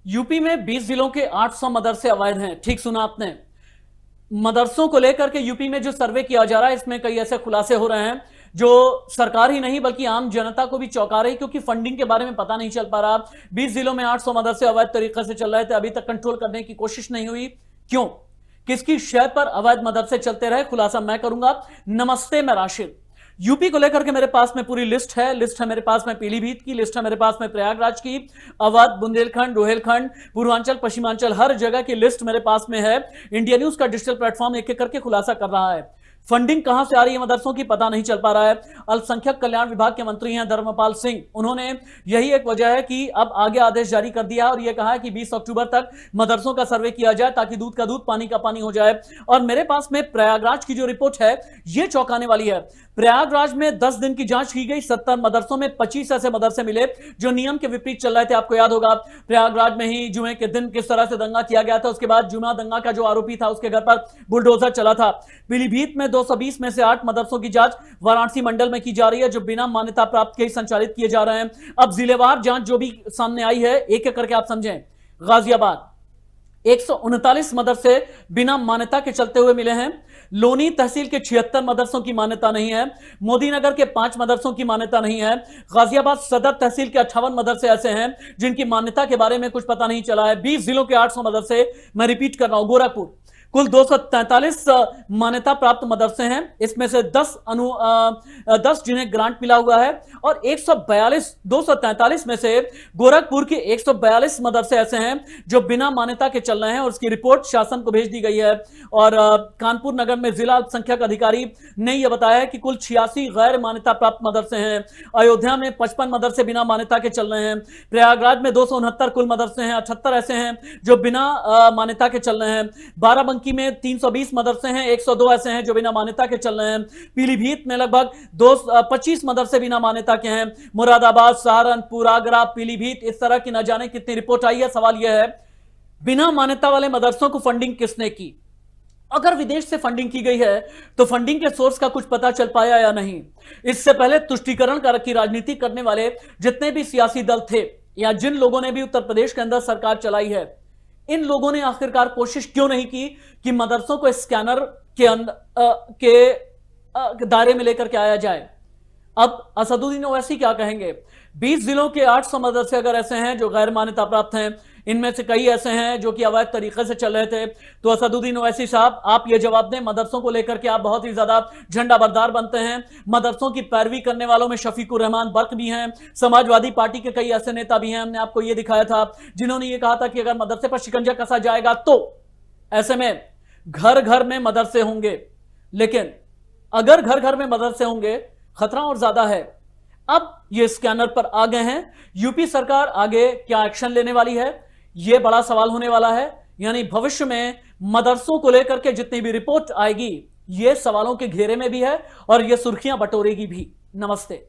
UP में 20 जिलों के 800 मदरसे अवैध हैं। ठीक सुना आपने। मदरसों को लेकर के यूपी में जो सर्वे किया जा रहा है, इसमें कई ऐसे खुलासे हो रहे हैं जो सरकार ही नहीं बल्कि आम जनता को भी चौंका रही, क्योंकि फंडिंग के बारे में पता नहीं चल पा रहा। 20 जिलों में 800 मदरसे अवैध तरीके से चल रहे थे, अभी तक कंट्रोल करने की कोशिश नहीं हुई। क्यों, किसकी शय पर अवैध मदरसे चलते रहे, खुलासा मैं करूंगा। नमस्ते, मैं राशिद। यूपी को लेकर के मेरे पास में पूरी लिस्ट है मेरे पास में पीलीभीत की, लिस्ट है मेरे पास में प्रयागराज की, अवध, बुंदेलखंड, रोहिलखंड, पूर्वांचल, पश्चिमांचल, हर जगह की लिस्ट मेरे पास में है। इंडिया न्यूज का डिजिटल प्लेटफॉर्म एक एक करके खुलासा कर रहा है। फंडिंग कहां से आ रही है मदरसों की, पता नहीं चल पा रहा है। अल्पसंख्यक कल्याण विभाग के मंत्री हैं धर्मपाल सिंह, उन्होंने यही एक वजह है कि अब आगे आदेश जारी कर दिया और यह कहा है कि 20 अक्टूबर तक मदरसों का सर्वे किया जाए ताकि दूध का दूध पानी का पानी हो जाए। और मेरे पास में प्रयागराज की जो रिपोर्ट है यह चौंकाने वाली है। प्रयागराज में 10 दिन की जांच की गई, 70 मदरसों में 25 ऐसे मदरसे मिले जो नियम के विपरीत चल रहे थे। आपको याद होगा प्रयागराज में ही जुमे के दिन किस तरह से दंगा किया गया था, उसके बाद जुमा दंगा का जो आरोपी था उसके घर पर बुलडोजर चला था। पीलीभीत में 220 में से 8 मदरसों की जांच वाराणसी मंडल में की जा रही है जो बिना मान्यता प्राप्त के ही संचालित किए जा रहे हैं। अब जिलेवार जांच जो भी सामने आई है, एक एक करके आप समझें। गाजियाबाद 139 मदरसे बिना मान्यता के चलते हुए मिले हैं। लोनी तहसील के 76 मदरसों की मान्यता नहीं है। मोदीनगर के 5 मदरसों की मान्यता नहीं है। गाजियाबाद सदर तहसील के 58 मदरसे ऐसे हैं जिनकी मान्यता के बारे में कुछ पता नहीं चला है। 20 जिलों के 800 मदरसे, मैं रिपीट कर रहा हूं, गोरखपुर कुल 243 मान्यता प्राप्त मदरसे हैं, इसमें से 10 जिन्हें ग्रांट मिला हुआ है और 243 में से गोरखपुर के 142 मदरसे ऐसे हैं जो बिना मान्यता के चल रहे हैं और उसकी रिपोर्ट शासन को भेज दी गई है। और कानपुर नगर में जिला अल्पसंख्यक अधिकारी ने यह बताया कि कुल 86 गैर मान्यता प्राप्त मदरसे हैं। अयोध्या में 55 मदरसे बिना मान्यता के चल रहे हैं। प्रयागराज में 269 कुल मदरसे हैं, 78 ऐसे हैं जो बिना मान्यता के चल रहे हैं। बाराबंकी में 320 मदरसे हैं, 102 ऐसे हैं जो बिना मान्यता के चल रहे हैं। पीलीभीत में लगभग 25 मदरसे बिना मान्यता के हैं। मुरादाबाद, सहारनपुर, आगरा, पीलीभीत, इस तरह की न जाने कितनी रिपोर्ट आई है। सवाल यह है, बिना मान्यता वाले मदरसों को फंडिंग किसने की? अगर विदेश से फंडिंग की गई है तो फंडिंग के सोर्स का कुछ पता चल पाया या नहीं? इससे पहले तुष्टीकरण की राजनीति करने वाले जितने भी सियासी दल थे या जिन लोगों ने भी उत्तर प्रदेश के अंदर सरकार चलाई है, इन लोगों ने आखिरकार कोशिश क्यों नहीं की कि मदरसों को स्कैनर के दायरे में लेकर के आया जाए? अब असदुद्दीन ओवैसी क्या कहेंगे? 20 जिलों के 800 मदरसे अगर ऐसे हैं जो गैर मान्यता प्राप्त हैं, इनमें से कई ऐसे हैं जो कि अवैध तरीके से चल रहे थे, तो असदुद्दीन ओवैसी साहब आप ये जवाब दें। मदरसों को लेकर के आप बहुत ही ज्यादा झंडा बरदार बनते हैं। मदरसों की पैरवी करने वालों में शफीकुर रहमान बर्क भी हैं, समाजवादी पार्टी के कई ऐसे नेता भी हैं, हमने आपको ये दिखाया था, जिन्होंने ये कहा था कि अगर मदरसे पर शिकंजा कसा जाएगा तो ऐसे में घर घर में मदरसे होंगे। लेकिन अगर घर घर में मदरसे होंगे, खतरा और ज्यादा है। अब ये स्कैनर पर आ गए हैं, यूपी सरकार आगे क्या एक्शन लेने वाली है, यह बड़ा सवाल होने वाला है। यानी भविष्य में मदरसों को लेकर के जितनी भी रिपोर्ट आएगी, यह सवालों के घेरे में भी है और यह सुर्खियां बटोरेगी भी। नमस्ते।